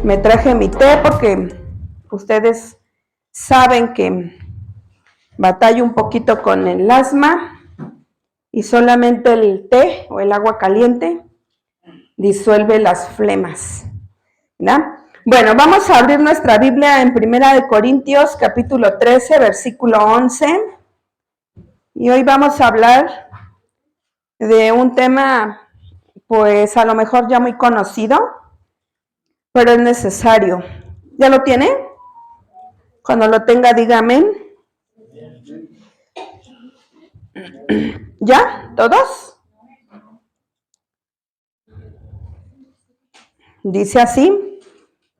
Me traje mi té porque ustedes saben que batallo un poquito con el asma y solamente el té o el agua caliente disuelve las flemas, ¿verdad? Bueno, vamos a abrir nuestra Biblia en 1 Corintios capítulo 13, versículo 11. Y hoy vamos a hablar de un tema, pues a lo mejor ya muy conocido, pero es necesario. ¿Ya lo tiene? Cuando lo tenga, dígame. ¿Ya? ¿Todos? Dice así,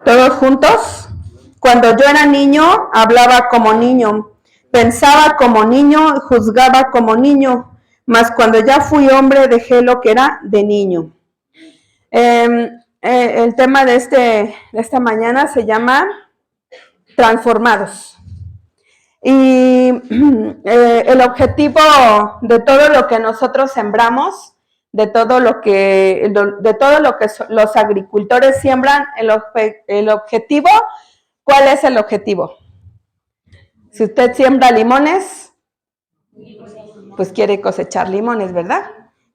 todos juntos. Cuando yo era niño, hablaba como niño, pensaba como niño, juzgaba como niño, mas cuando ya fui hombre dejé lo que era de niño. El tema de esta mañana se llama transformados. Y el objetivo de todo lo que nosotros sembramos, de todo lo que los agricultores siembran, el objetivo, ¿cuál es el objetivo? Si usted siembra limones, pues quiere cosechar limones, ¿verdad?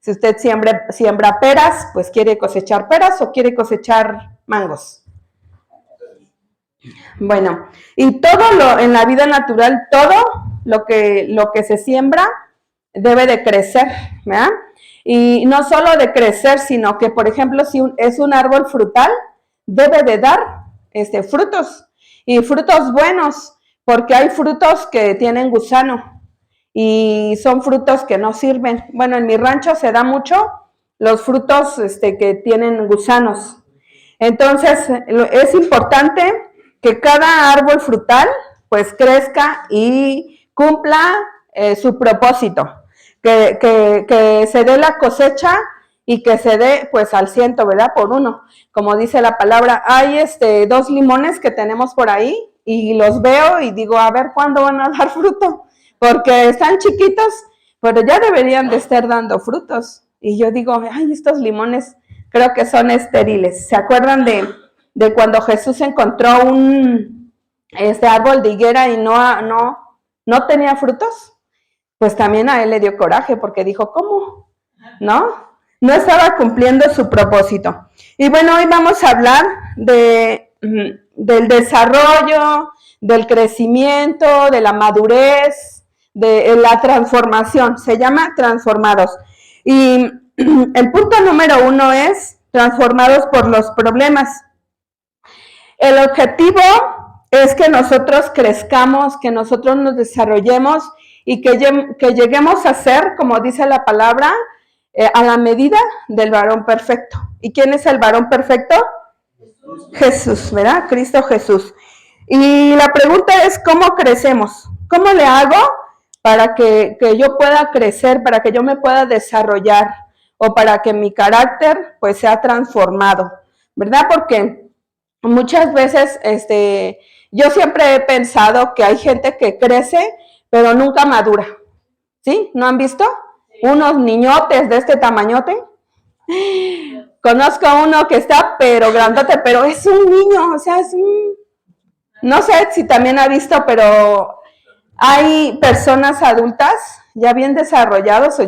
Si usted siembra peras, pues quiere cosechar peras o quiere cosechar mangos. Bueno, y todo en la vida natural, todo lo que se siembra debe de crecer, ¿verdad? Y no solo de crecer, sino que, por ejemplo, si es un árbol frutal, debe de dar frutos, y frutos buenos, porque hay frutos que tienen gusano, y son frutos que no sirven. Bueno, en mi rancho se da mucho los frutos que tienen gusanos. Entonces, es importante que cada árbol frutal pues crezca y cumpla su propósito, que se dé la cosecha y que se dé pues al 100, ¿verdad? Por uno. Como dice la palabra, hay 2 limones que tenemos por ahí y los veo y digo, a ver cuándo van a dar fruto, porque están chiquitos, pero ya deberían de estar dando frutos. Y yo digo, ay, estos limones creo que son estériles. ¿Se acuerdan de cuando Jesús encontró un árbol de higuera y no tenía frutos? Pues también a él le dio coraje porque dijo, ¿cómo? ¿No? No estaba cumpliendo su propósito. Y bueno, hoy vamos a hablar del desarrollo, del crecimiento, de la madurez, de la transformación. Se llama transformados. Y el punto número 1 es transformados por los problemas. El objetivo es que nosotros crezcamos, que nosotros nos desarrollemos y que lleguemos a ser, como dice la palabra, a la medida del varón perfecto. ¿Y quién es el varón perfecto? Jesús, ¿verdad? Cristo Jesús. Y la pregunta es, ¿cómo crecemos? ¿Cómo le hago para que yo pueda crecer, para que yo me pueda desarrollar o para que mi carácter pues sea transformado? ¿Verdad? Porque muchas veces yo siempre he pensado que hay gente que crece pero nunca madura. ¿Sí? ¿No han visto? Unos niñotes de este tamañote. Conozco a uno que está pero grandote, pero es un niño, o sea, no sé si también ha visto, pero hay personas adultas ya bien desarrollados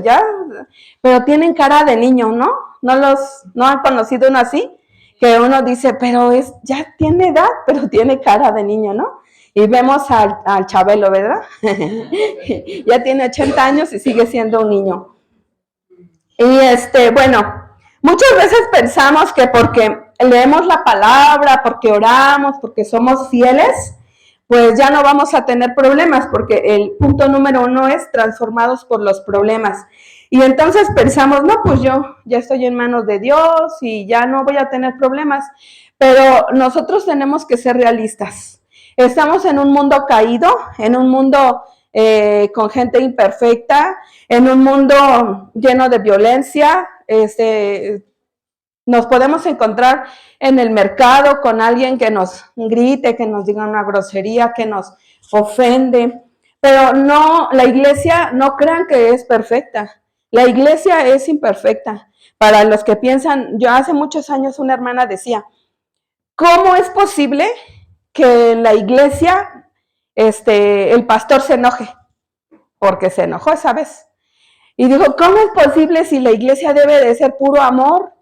pero tienen cara de niño, ¿no? ¿No han conocido uno así? Que uno dice, pero ya tiene edad, pero tiene cara de niño, ¿no? Y vemos al Chabelo, ¿verdad? Ya tiene 80 años y sigue siendo un niño. Y bueno, muchas veces pensamos que porque leemos la palabra, porque oramos, porque somos fieles, pues ya no vamos a tener problemas, porque el punto número 1 es transformados por los problemas. Y entonces pensamos, no, pues yo ya estoy en manos de Dios y ya no voy a tener problemas. Pero nosotros tenemos que ser realistas. Estamos en un mundo caído, en un mundo con gente imperfecta, en un mundo lleno de violencia. Nos podemos encontrar en el mercado con alguien que nos grite, que nos diga una grosería, que nos ofende. Pero no, la iglesia, no crean que es perfecta. La iglesia es imperfecta. Para los que piensan, yo hace muchos años una hermana decía, ¿cómo es posible que en la iglesia el pastor se enoje? Porque se enojó esa vez. Y dijo, ¿cómo es posible si la iglesia debe de ser puro amor?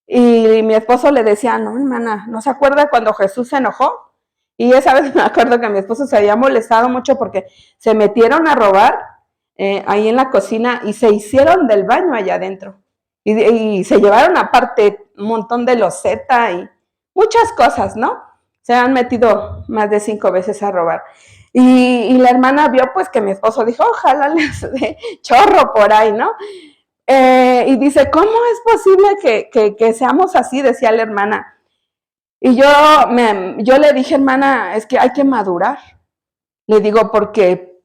Y mi esposo le decía, no, hermana, ¿no se acuerda cuando Jesús se enojó? Y esa vez me acuerdo que mi esposo se había molestado mucho porque se metieron a robar ahí en la cocina y se hicieron del baño allá adentro. Y se llevaron aparte un montón de loseta y muchas cosas, ¿no? Se han metido más de 5 veces a robar. Y la hermana vio pues que mi esposo dijo, ojalá les dé chorro por ahí, ¿no? Y dice, ¿cómo es posible que seamos así? Decía la hermana. Y yo le dije, hermana, es que hay que madurar. Le digo, porque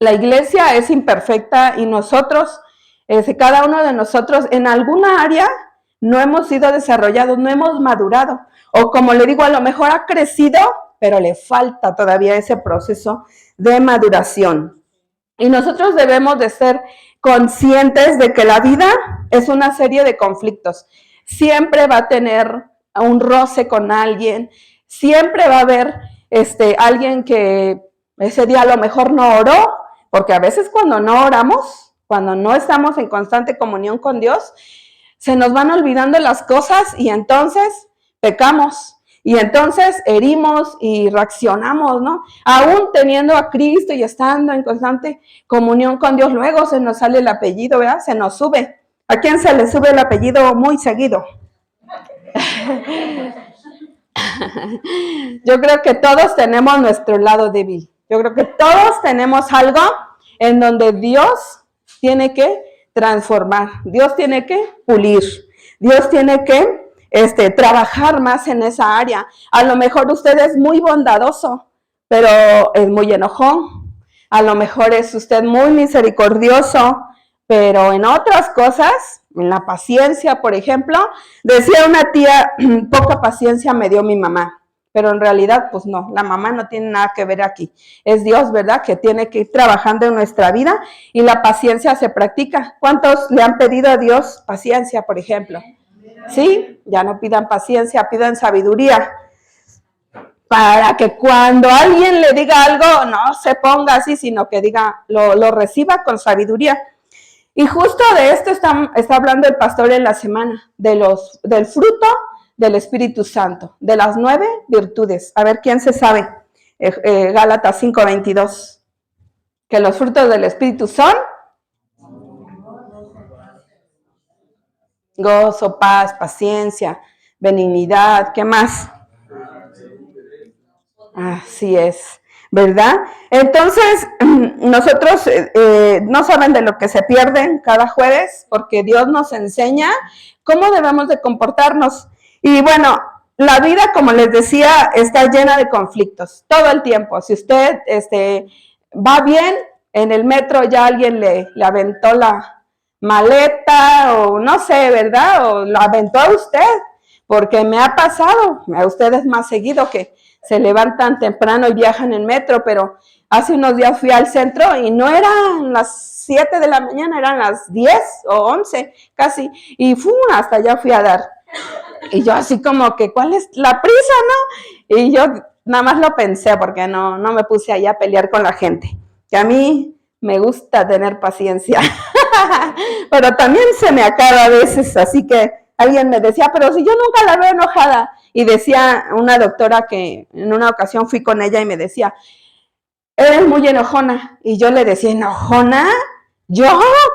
la iglesia es imperfecta y nosotros, cada uno de nosotros, en alguna área no hemos sido desarrollados, no hemos madurado. O como le digo, a lo mejor ha crecido, pero le falta todavía ese proceso de maduración. Y nosotros debemos de ser conscientes de que la vida es una serie de conflictos. Siempre va a tener un roce con alguien, siempre va a haber alguien que ese día a lo mejor no oró, porque a veces cuando no oramos, cuando no estamos en constante comunión con Dios, se nos van olvidando las cosas y entonces pecamos. Y entonces herimos y reaccionamos, ¿no? Aún teniendo a Cristo y estando en constante comunión con Dios, luego se nos sale el apellido, ¿verdad? Se nos sube. ¿A quién se le sube el apellido muy seguido? Yo creo que todos tenemos nuestro lado débil. Yo creo que todos tenemos algo en donde Dios tiene que transformar, Dios tiene que pulir, Dios tiene que trabajar más en esa área. A lo mejor usted es muy bondadoso, pero es muy enojón. A lo mejor es usted muy misericordioso, pero en otras cosas, en la paciencia, por ejemplo, decía una tía, poca paciencia me dio mi mamá. Pero en realidad, pues no, la mamá no tiene nada que ver aquí. Es Dios, ¿verdad?, que tiene que ir trabajando en nuestra vida y la paciencia se practica. ¿Cuántos le han pedido a Dios paciencia, por ejemplo? Sí, ya no pidan paciencia, pidan sabiduría. Para que cuando alguien le diga algo, no se ponga así, sino que diga, lo reciba con sabiduría. Y justo de esto está hablando el pastor en la semana, del fruto del Espíritu Santo, de las 9 virtudes. A ver, ¿quién se sabe? Gálatas 5:22. Que los frutos del Espíritu son gozo, paz, paciencia, benignidad, ¿qué más? Así es, ¿verdad? Entonces, nosotros no saben de lo que se pierden cada jueves, porque Dios nos enseña cómo debemos de comportarnos. Y bueno, la vida, como les decía, está llena de conflictos todo el tiempo. Si usted va bien, en el metro ya alguien le aventó la maleta o no sé, ¿verdad? O lo aventó a usted, porque me ha pasado, a ustedes más seguido que se levantan temprano y viajan en metro, pero hace unos días fui al centro y no eran las 7 de la mañana, eran las 10 o 11 casi, y hasta allá fui a dar. Y yo así como que, ¿cuál es la prisa, no? Y yo nada más lo pensé porque no me puse allá a pelear con la gente, que a mí me gusta tener paciencia, pero también se me acaba a veces, así que alguien me decía, pero si yo nunca la veo enojada. Y decía una doctora que en una ocasión fui con ella y me decía, eres muy enojona. Y yo le decía, ¿enojona? ¿Yo?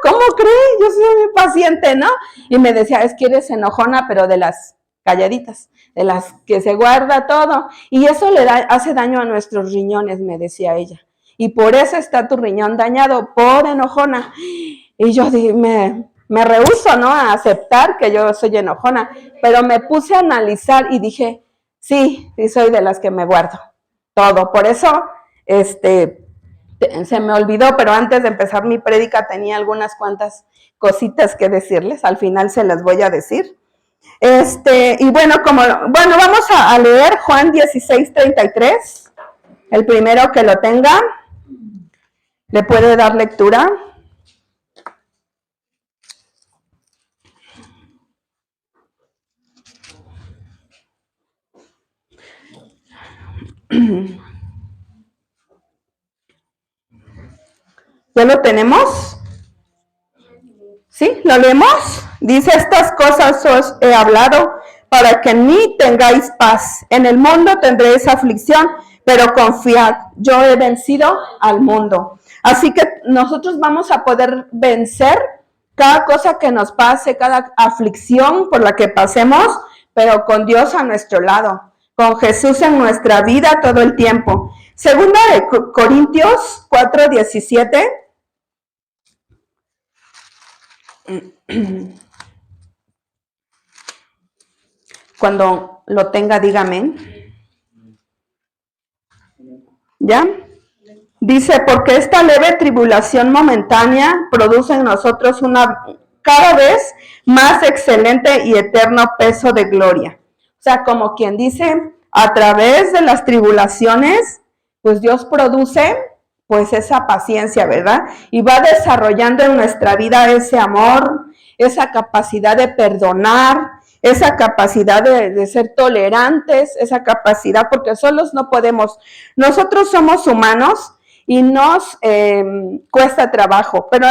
¿Cómo crees? Yo soy muy paciente, ¿no? Y me decía, es que eres enojona, pero de las calladitas, de las que se guarda todo. Y eso hace daño a nuestros riñones, me decía ella. Y por eso está tu riñón dañado, por enojona. Y yo me rehúso, ¿no?, a aceptar que yo soy enojona, pero me puse a analizar y dije, sí, soy de las que me guardo todo. Por eso, se me olvidó, pero antes de empezar mi prédica tenía algunas cuantas cositas que decirles, al final se las voy a decir. Y bueno, vamos a leer Juan 16:33, el primero que lo tenga, le puede dar lectura. ¿Ya lo tenemos? ¿Sí? ¿Lo leemos? Dice, estas cosas os he hablado para que en mí tengáis paz. En el mundo tendréis aflicción, pero confiad, yo he vencido al mundo. Así que nosotros vamos a poder vencer cada cosa que nos pase, cada aflicción por la que pasemos, pero con Dios a nuestro lado, con Jesús en nuestra vida todo el tiempo. Segunda de Corintios 4:17. Cuando lo tenga, dígame. ¿Ya? Dice, porque esta leve tribulación momentánea produce en nosotros una cada vez más excelente y eterno peso de gloria. O sea, como quien dice, a través de las tribulaciones, pues Dios produce pues esa paciencia, ¿verdad? Y va desarrollando en nuestra vida ese amor, esa capacidad de perdonar, esa capacidad de ser tolerantes, esa capacidad, porque solos no podemos. Nosotros somos humanos y nos cuesta trabajo, pero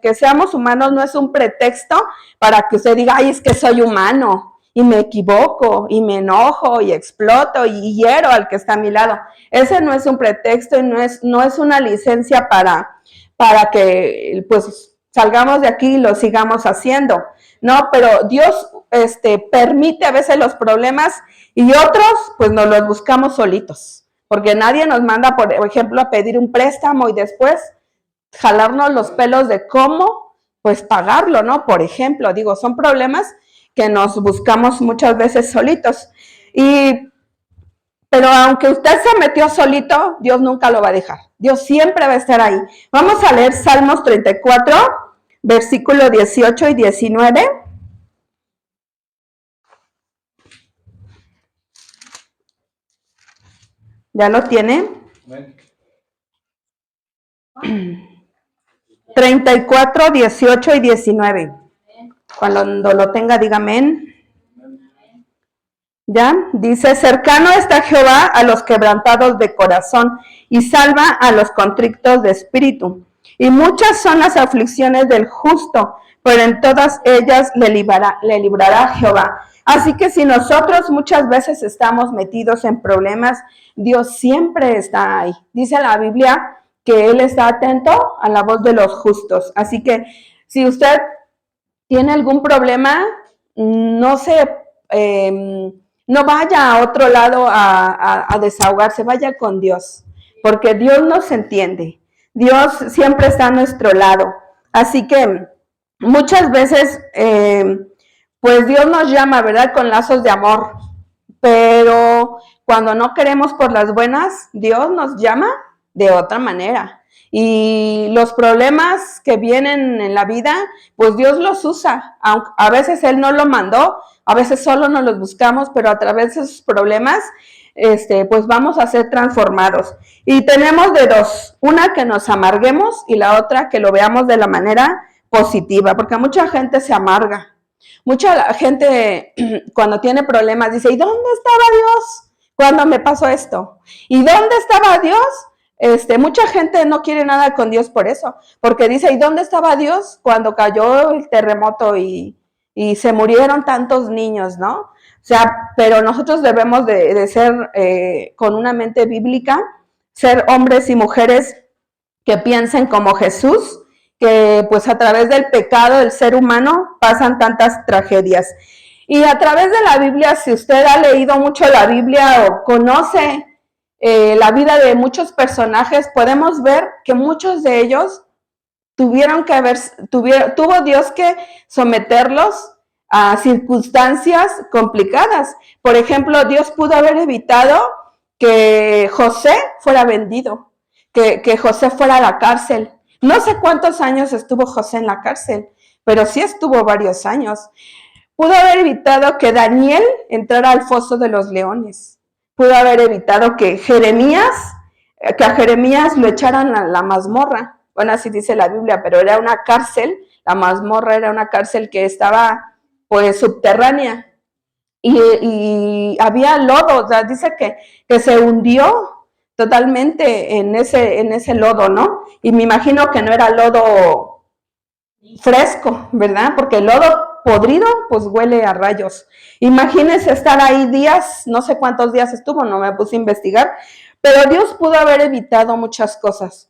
que seamos humanos no es un pretexto para que usted diga, ay, es que soy humano y me equivoco y me enojo y exploto y hiero al que está a mi lado. Ese no es un pretexto y no es una licencia para que pues salgamos de aquí y lo sigamos haciendo. No, pero Dios permite a veces los problemas y otros pues nos los buscamos solitos, porque nadie nos manda, por ejemplo, a pedir un préstamo y después jalarnos los pelos de cómo pues pagarlo, ¿no? Por ejemplo, digo, son problemas que nos buscamos muchas veces solitos. Pero aunque usted se metió solito, Dios nunca lo va a dejar. Dios siempre va a estar ahí. Vamos a leer Salmos 34, versículo 18 y 19. ¿Ya lo tiene? 34, 18 y 19. Cuando lo tenga, dígame. ¿Ya? Dice, cercano está Jehová a los quebrantados de corazón y salva a los contritos de espíritu. Y muchas son las aflicciones del justo, pero en todas ellas le librará Jehová. Así que si nosotros muchas veces estamos metidos en problemas, Dios siempre está ahí. Dice la Biblia que Él está atento a la voz de los justos. Así que si usted tiene algún problema, no vaya a otro lado a desahogarse, vaya con Dios, porque Dios nos entiende. Dios siempre está a nuestro lado. Así que muchas veces, pues Dios nos llama, ¿verdad? Con lazos de amor. Pero cuando no queremos por las buenas, Dios nos llama de otra manera. Y los problemas que vienen en la vida, pues Dios los usa. Aunque a veces Él no lo mandó, a veces solo nos los buscamos, pero a través de esos problemas, pues vamos a ser transformados. Y tenemos de dos, una que nos amarguemos y la otra que lo veamos de la manera positiva, porque mucha gente se amarga. Mucha gente cuando tiene problemas dice, ¿y dónde estaba Dios cuando me pasó esto? ¿Y dónde estaba Dios? Mucha gente no quiere nada con Dios por eso, porque dice, ¿y dónde estaba Dios cuando cayó el terremoto y se murieron tantos niños, ¿no? O sea, pero nosotros debemos de ser con una mente bíblica, ser hombres y mujeres que piensen como Jesús, que pues a través del pecado del ser humano pasan tantas tragedias. Y a través de la Biblia, si usted ha leído mucho la Biblia o conoce la vida de muchos personajes, podemos ver que muchos de ellos tuvo Dios que someterlos a circunstancias complicadas. Por ejemplo, Dios pudo haber evitado que José fuera vendido, que José fuera a la cárcel. No sé cuántos años estuvo José en la cárcel, pero sí estuvo varios años. Pudo haber evitado que Daniel entrara al foso de los leones. Pudo haber evitado que a Jeremías lo echaran a la mazmorra. Bueno, así dice la Biblia, pero era una cárcel, la mazmorra era una cárcel que estaba pues subterránea. y había lodo, o sea, dice que se hundió totalmente en ese lodo, ¿no? Y me imagino que no era lodo fresco, ¿verdad? Porque el lodo podrido, pues huele a rayos. Imagínense estar ahí días, no sé cuántos días estuvo, no me puse a investigar, pero Dios pudo haber evitado muchas cosas.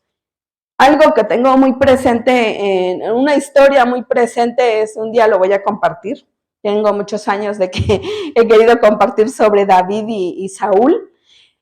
Algo que tengo muy presente, en una historia muy presente, es un día lo voy a compartir. Tengo muchos años de que he querido compartir sobre David y Saúl.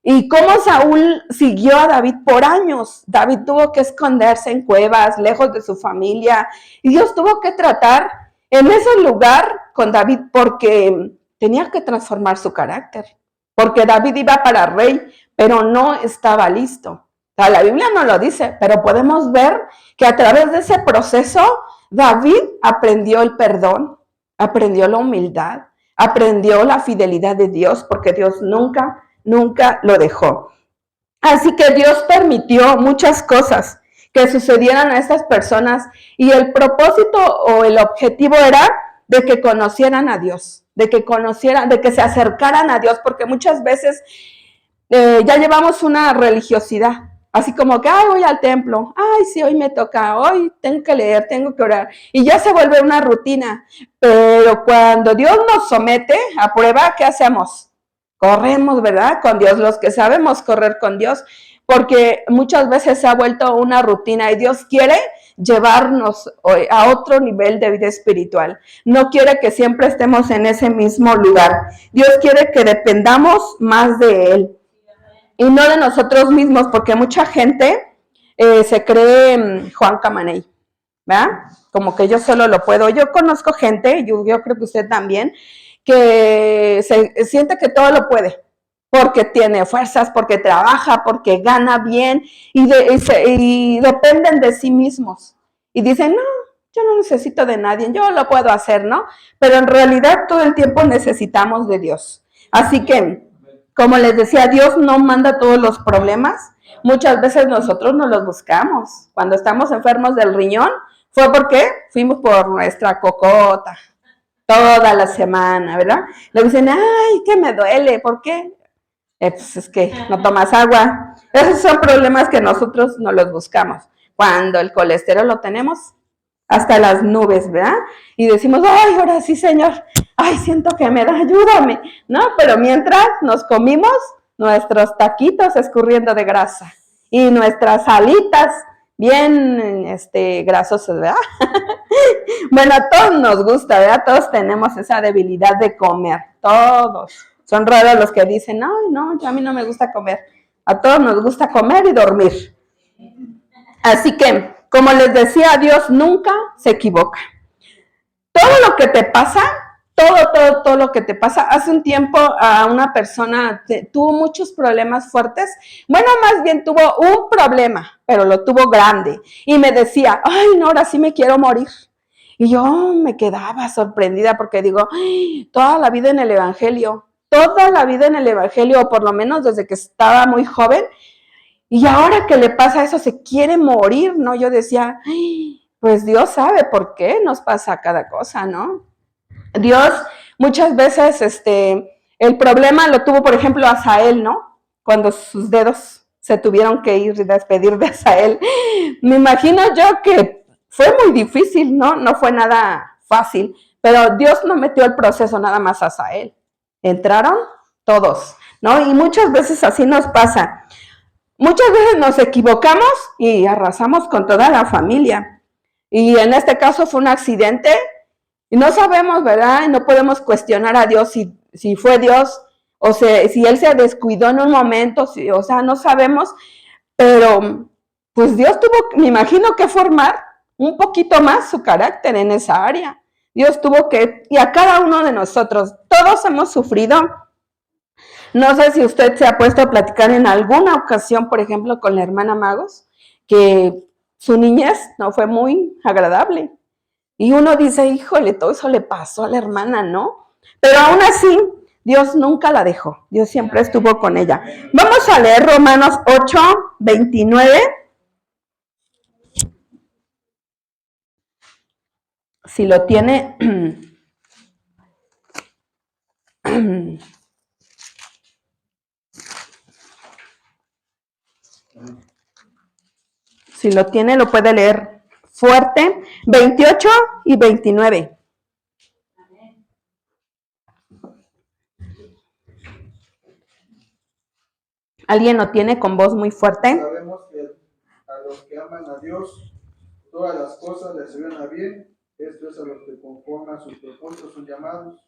Y cómo Saúl siguió a David por años. David tuvo que esconderse en cuevas, lejos de su familia. Y Dios tuvo que tratar en ese lugar con David porque tenía que transformar su carácter. Porque David iba para rey, pero no estaba listo. O sea, la Biblia no lo dice, pero podemos ver que a través de ese proceso, David aprendió el perdón, aprendió la humildad, aprendió la fidelidad de Dios, porque Dios nunca lo dejó. Así que Dios permitió muchas cosas que sucedieran a estas personas y el propósito o el objetivo era de que conocieran a Dios, de que se acercaran a Dios, porque muchas veces ya llevamos una religiosidad, así como que, ay, voy al templo, ay, sí, hoy me toca, hoy tengo que leer, tengo que orar, y ya se vuelve una rutina, pero cuando Dios nos somete a prueba, ¿qué hacemos? Corremos, ¿verdad? Con Dios, los que sabemos correr con Dios, porque muchas veces se ha vuelto una rutina y Dios quiere llevarnos a otro nivel de vida espiritual. No quiere que siempre estemos en ese mismo lugar. Dios quiere que dependamos más de Él y no de nosotros mismos, porque mucha gente se cree Juan Camaney, ¿verdad? Como que yo solo lo puedo. Yo conozco gente, yo creo que usted también, que se siente que todo lo puede, porque tiene fuerzas, porque trabaja, porque gana bien, y dependen de sí mismos. Y dicen, no, yo no necesito de nadie, yo lo puedo hacer, ¿no? Pero en realidad todo el tiempo necesitamos de Dios. Así que, como les decía, Dios no manda todos los problemas. Muchas veces nosotros nos los buscamos. Cuando estamos enfermos del riñón, fue porque fuimos por nuestra cocota toda la semana, ¿verdad? Le dicen, ay, que me duele, ¿por qué? Pues es que no tomas agua. Esos son problemas que nosotros no los buscamos. Cuando el colesterol lo tenemos hasta las nubes, ¿verdad? Y decimos, ay, ahora sí, Señor, ay, siento que me da, ayúdame, ¿no? Pero mientras nos comimos nuestros taquitos escurriendo de grasa y nuestras alitas bien grasosas, ¿verdad? Bueno, a todos nos gusta, ¿verdad? Todos tenemos esa debilidad de comer, todos. Son raros los que dicen, no, no, a mí no me gusta comer. A todos nos gusta comer y dormir. Así que, como les decía, Dios nunca se equivoca. Todo lo que te pasa, todo lo que te pasa. Hace un tiempo a una persona tuvo muchos problemas fuertes. Bueno, más bien tuvo un problema, pero lo tuvo grande. Y me decía, ay, no, ahora sí me quiero morir. Y yo me quedaba sorprendida porque digo, ay, toda la vida en el Evangelio, o por lo menos desde que estaba muy joven, y ahora que le pasa eso, se quiere morir, ¿no? Yo decía, ay, pues Dios sabe por qué nos pasa cada cosa, ¿no? Dios muchas veces, el problema lo tuvo, por ejemplo, Asael, ¿no? Cuando sus dedos se tuvieron que ir y despedir de Asael. Me imagino yo que fue muy difícil, ¿no? No fue nada fácil, pero Dios no metió el proceso nada más a Asael. Entraron todos, ¿no? Y muchas veces así nos pasa. Muchas veces nos equivocamos y arrasamos con toda la familia. Y en este caso fue un accidente y no sabemos, ¿verdad? Y no podemos cuestionar a Dios si fue Dios o si Él se descuidó en un momento, o sea, no sabemos, pero pues Dios tuvo, me imagino, que formar un poquito más su carácter en esa área. Dios tuvo que, y a cada uno de nosotros, todos hemos sufrido. No sé si usted se ha puesto a platicar en alguna ocasión, por ejemplo, con la hermana Magos, que su niñez no fue muy agradable. Y uno dice, híjole, todo eso le pasó a la hermana, ¿no? Pero aún así, Dios nunca la dejó. Dios siempre estuvo con ella. Vamos a leer Romanos 8:29. Si lo tiene, Si lo tiene, lo puede leer fuerte. 28 y 29. ¿Alguien lo tiene con voz muy fuerte? Sabemos que a los que aman a Dios, todas las cosas les ayudan a bien. Esto es a los que conforme a sus propósitos son llamados,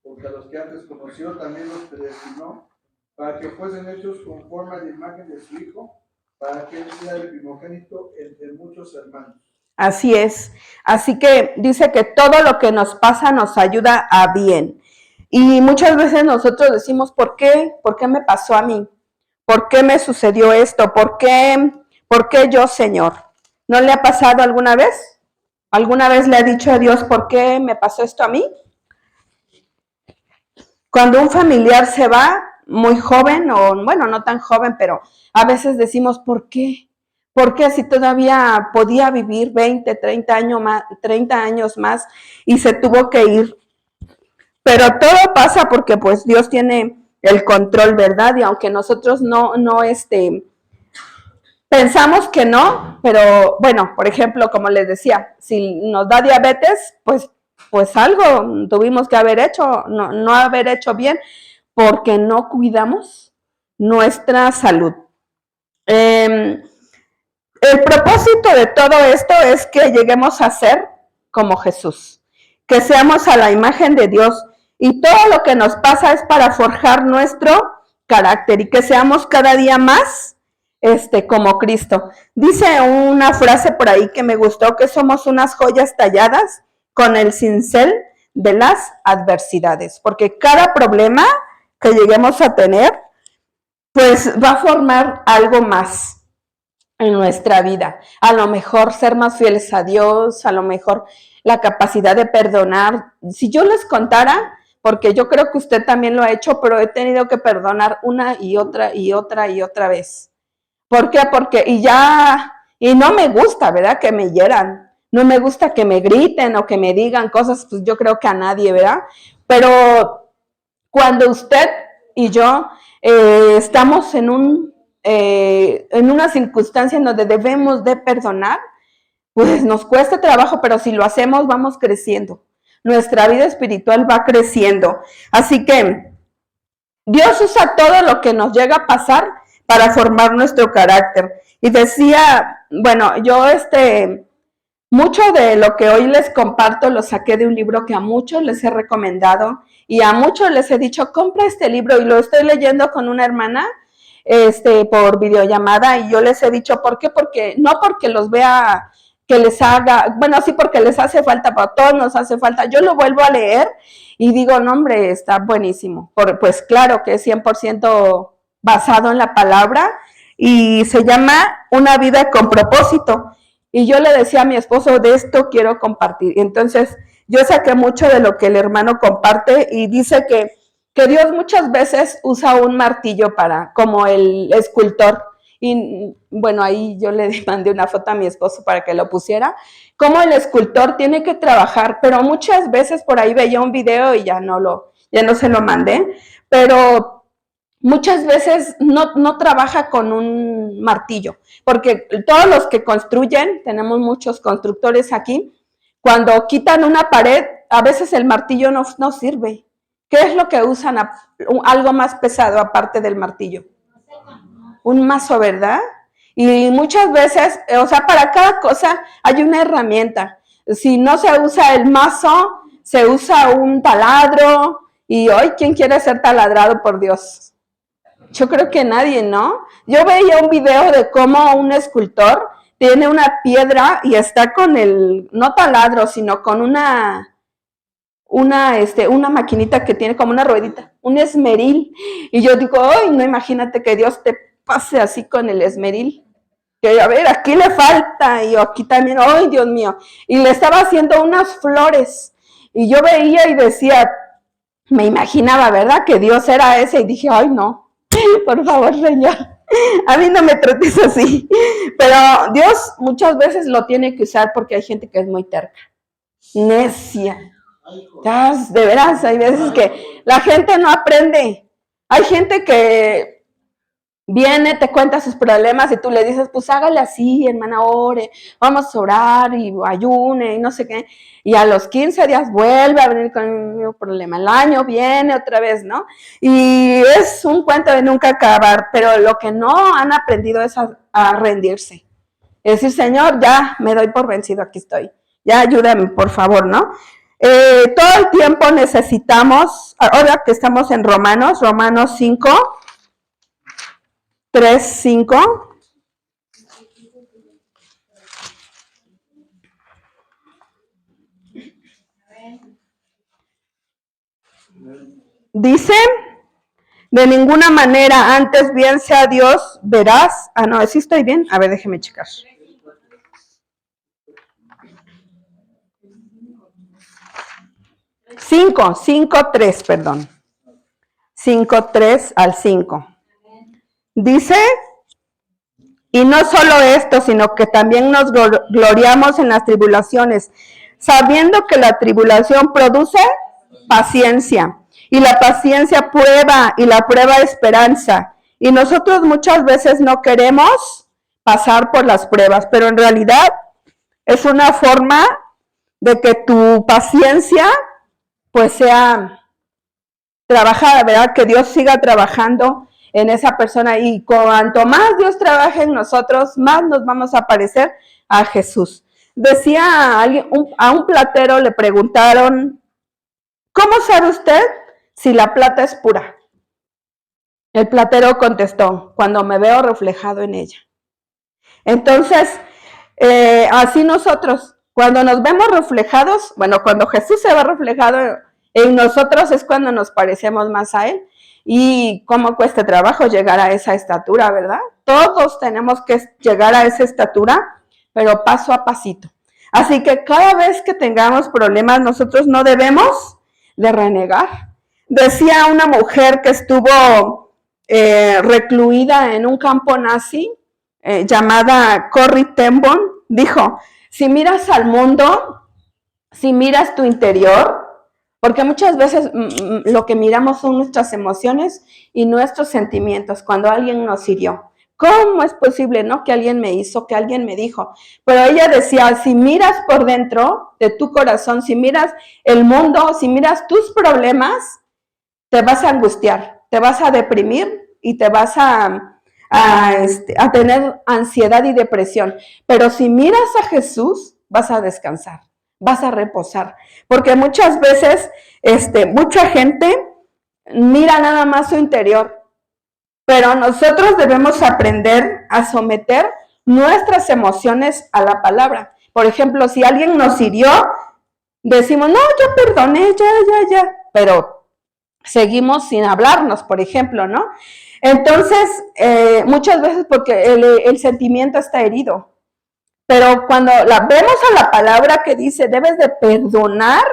porque a los que antes conoció también los predestinó, para que fuesen hechos conforme a la imagen de su Hijo, para que él sea el primogénito entre muchos hermanos. Así es. Así que dice que todo lo que nos pasa nos ayuda a bien. Y muchas veces nosotros decimos, ¿por qué? ¿Por qué me pasó a mí? ¿Por qué me sucedió esto? ¿Por qué yo, Señor? ¿No le ha pasado alguna vez? ¿Alguna vez le ha dicho a Dios, ¿por qué me pasó esto a mí? Cuando un familiar se va muy joven, o bueno, no tan joven, pero a veces decimos, ¿por qué? ¿Por qué si todavía podía vivir 20, 30 años más y se tuvo que ir? Pero todo pasa porque pues Dios tiene el control, ¿verdad? Y aunque nosotros no pensamos que no, pero bueno, por ejemplo, como les decía, si nos da diabetes, pues algo tuvimos que haber hecho, no haber hecho bien, porque no cuidamos nuestra salud. El propósito de todo esto es que lleguemos a ser como Jesús, que seamos a la imagen de Dios, y todo lo que nos pasa es para forjar nuestro carácter y que seamos cada día más como Cristo. Dice una frase por ahí que me gustó, que somos unas joyas talladas con el cincel de las adversidades, porque cada problema que lleguemos a tener, pues va a formar algo más en nuestra vida. A lo mejor ser más fieles a Dios, a lo mejor la capacidad de perdonar. Si yo les contara, porque yo creo que usted también lo ha hecho, pero he tenido que perdonar una y otra y otra y otra vez. ¿Por qué? Porque y no me gusta, ¿verdad? Que me hieran. No me gusta que me griten o que me digan cosas, pues yo creo que a nadie, ¿verdad? Pero cuando usted y yo estamos en una circunstancia en donde debemos de perdonar, pues nos cuesta trabajo, pero si lo hacemos vamos creciendo. Nuestra vida espiritual va creciendo. Así que Dios usa todo lo que nos llega a pasar para formar nuestro carácter. Y decía, bueno, yo mucho de lo que hoy les comparto lo saqué de un libro que a muchos les he recomendado y a muchos les he dicho, compra este libro, y lo estoy leyendo con una hermana por videollamada, y yo les he dicho, ¿por qué? Porque no porque los vea que les haga, bueno, sí, porque les hace falta, para todos nos hace falta. Yo lo vuelvo a leer y digo, no, hombre, está buenísimo. Pues claro que es 100% basado en la palabra, y se llama Una vida con propósito. Y yo le decía a mi esposo, de esto quiero compartir. Y entonces yo saqué mucho de lo que el hermano comparte, y dice que Dios muchas veces usa un martillo como el escultor. Y bueno, ahí yo le mandé una foto a mi esposo para que lo pusiera, como el escultor tiene que trabajar, pero muchas veces por ahí veía un video y ya no se lo mandé, pero muchas veces no trabaja con un martillo, porque todos los que construyen, tenemos muchos constructores aquí, cuando quitan una pared, a veces el martillo no sirve. ¿Qué es lo que usan? Algo más pesado aparte del martillo. Un mazo, ¿verdad? Y muchas veces, o sea, para cada cosa hay una herramienta. Si no se usa el mazo, se usa un taladro. Y hoy, ¿quién quiere ser taladrado, por Dios? Yo creo que nadie, ¿no? Yo veía un video de cómo un escultor tiene una piedra y está con no taladro, sino con una maquinita que tiene como una ruedita, un esmeril. Y yo digo, ay, no, imagínate que Dios te pase así con el esmeril. Que a ver, aquí le falta, y aquí también, ay, Dios mío. Y le estaba haciendo unas flores. Y yo veía y decía, me imaginaba, ¿verdad? Que Dios era ese. Y dije, ay, no, por favor, Señor, a mí no me trates así. Pero Dios muchas veces lo tiene que usar porque hay gente que es muy terca, necia. De veras, hay veces que la gente no aprende. Hay gente que viene, te cuenta sus problemas y tú le dices, pues hágale así, hermana, ore, vamos a orar y ayune y no sé qué. Y a los 15 días vuelve a venir con el mismo problema. El año viene otra vez, ¿no? Y es un cuento de nunca acabar, pero lo que no han aprendido es a rendirse. Es decir, Señor, ya me doy por vencido, aquí estoy. Ya ayúdame, por favor, ¿no? Todo el tiempo necesitamos, ahora que estamos en Romanos 5, 3, 5. Dice, de ninguna manera, antes bien sea Dios, verás. Ah, no, ¿sí estoy bien? A ver, déjeme checar. Cinco, 3, perdón. 5, 3 al 5. Dice, y no solo esto, sino que también nos gloriamos en las tribulaciones, sabiendo que la tribulación produce paciencia, y la paciencia prueba, y la prueba esperanza. Y nosotros muchas veces no queremos pasar por las pruebas, pero en realidad es una forma de que tu paciencia pues sea trabajada, ¿verdad? Que Dios siga trabajando en esa persona, y cuanto más Dios trabaje en nosotros, más nos vamos a parecer a Jesús. Decía a un platero, le preguntaron, ¿cómo sabe usted si la plata es pura? El platero contestó, cuando me veo reflejado en ella. Entonces, así nosotros, cuando nos vemos reflejados, bueno, cuando Jesús se ve reflejado en nosotros es cuando nos parecemos más a Él. Y cómo cuesta trabajo llegar a esa estatura, ¿verdad? Todos tenemos que llegar a esa estatura, pero paso a pasito. Así que cada vez que tengamos problemas, nosotros no debemos de renegar. Decía una mujer que estuvo recluida en un campo nazi, llamada Corrie ten Boom, dijo, si miras al mundo, si miras tu interior, porque muchas veces lo que miramos son nuestras emociones y nuestros sentimientos cuando alguien nos hirió. ¿Cómo es posible, no? Que alguien me hizo, que alguien me dijo. Pero ella decía, si miras por dentro de tu corazón, si miras el mundo, si miras tus problemas, te vas a angustiar, te vas a deprimir y te vas a tener ansiedad y depresión. Pero si miras a Jesús, vas a descansar, vas a reposar. Porque muchas veces, mucha gente mira nada más su interior. Pero nosotros debemos aprender a someter nuestras emociones a la palabra. Por ejemplo, si alguien nos hirió, decimos, no, yo perdoné, ya. Pero seguimos sin hablarnos, por ejemplo, ¿no? Entonces, muchas veces porque el sentimiento está herido. Pero cuando vemos a la palabra que dice, debes de perdonar,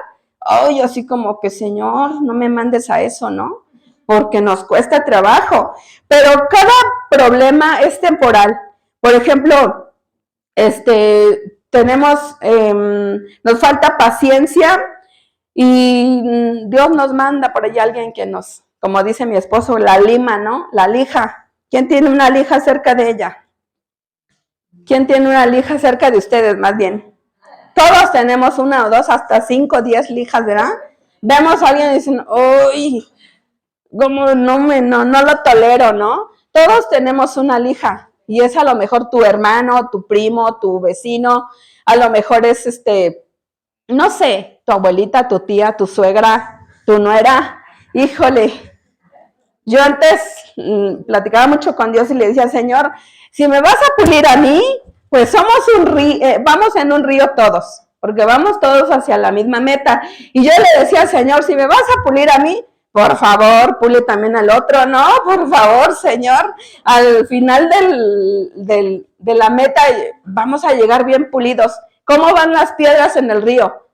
ay, así como que, Señor, no me mandes a eso, ¿no? Porque nos cuesta trabajo. Pero cada problema es temporal. Por ejemplo, nos falta paciencia y Dios nos manda por allá alguien que nos, como dice mi esposo, la lima, ¿no? La lija. ¿Quién tiene una lija cerca de ella? ¿Quién tiene una lija cerca de ustedes, más bien? Todos tenemos 1 o 2, hasta 5, 10 lijas, ¿verdad? Vemos a alguien y dicen, uy, como no lo tolero, ¿no? Todos tenemos una lija, y es a lo mejor tu hermano, tu primo, tu vecino, a lo mejor es no sé, tu abuelita, tu tía, tu suegra, tu nuera. Híjole, yo antes platicaba mucho con Dios y le decía, Señor, si me vas a pulir a mí, pues vamos en un río todos, porque vamos todos hacia la misma meta. Y yo le decía, Señor, si me vas a pulir a mí, por favor, pule también al otro, ¿no? Por favor, Señor, al final de la meta vamos a llegar bien pulidos. ¿Cómo van las piedras en el río?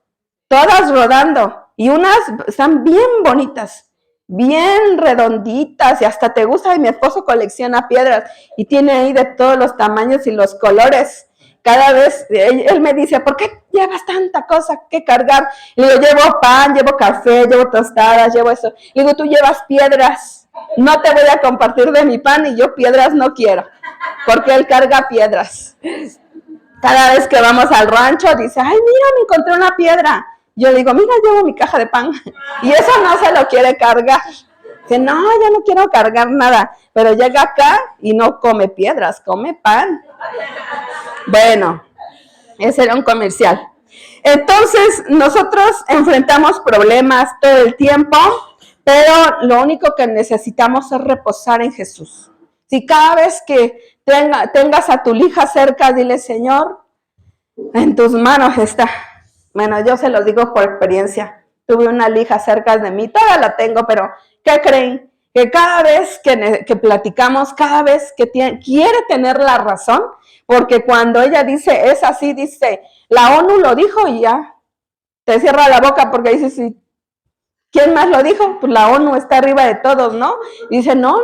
Todas rodando, y unas están bien bonitas, bien redonditas, y hasta te gusta. Y mi esposo colecciona piedras y tiene ahí de todos los tamaños y los colores, cada vez, él me dice, ¿por qué llevas tanta cosa que cargar? Le digo, llevo pan, llevo café, llevo tostadas, llevo eso. Le digo, tú llevas piedras, no te voy a compartir de mi pan y yo piedras no quiero, porque él carga piedras. Cada vez que vamos al rancho dice, ay, mira, me encontré una piedra. Yo le digo, mira, llevo mi caja de pan. Y eso no se lo quiere cargar. Dice, no, yo no quiero cargar nada. Pero llega acá y no come piedras, come pan. Bueno, ese era un comercial. Entonces, nosotros enfrentamos problemas todo el tiempo, pero lo único que necesitamos es reposar en Jesús. Si cada vez que tengas a tu hija cerca, dile, Señor, en tus manos está. Bueno, yo se los digo por experiencia. Tuve una lija cerca de mí, todavía la tengo, pero ¿qué creen? Que cada vez que platicamos, cada vez que quiere tener la razón, porque cuando ella dice, es así, dice, la ONU lo dijo y ya, te cierra la boca porque dice, sí. ¿Quién más lo dijo? Pues la ONU está arriba de todos, ¿no? Y dice, no,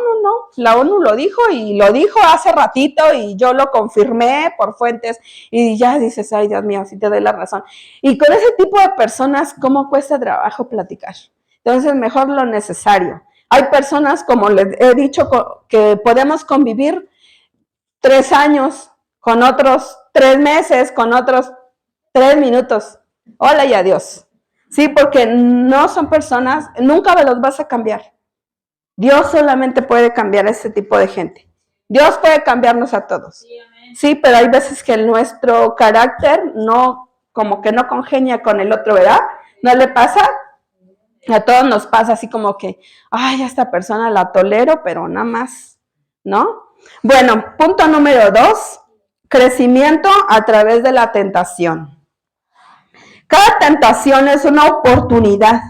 la ONU lo dijo y lo dijo hace ratito y yo lo confirmé por fuentes y ya dices, ay Dios mío, sí te doy la razón. Y con ese tipo de personas, ¿cómo cuesta trabajo platicar? Entonces, mejor lo necesario. Hay personas, como les he dicho, que podemos convivir 3 años, con otros 3 meses, con otros 3 minutos. Hola y adiós. Sí, porque no son personas, nunca me los vas a cambiar. Dios solamente puede cambiar a este tipo de gente. Dios puede cambiarnos a todos. Sí, pero hay veces que nuestro carácter no, como que no congenia con el otro, ¿verdad? ¿No le pasa? A todos nos pasa así como que, ay, a esta persona la tolero, pero nada más, ¿no? Bueno, punto número 2, crecimiento a través de la tentación. Cada tentación es una oportunidad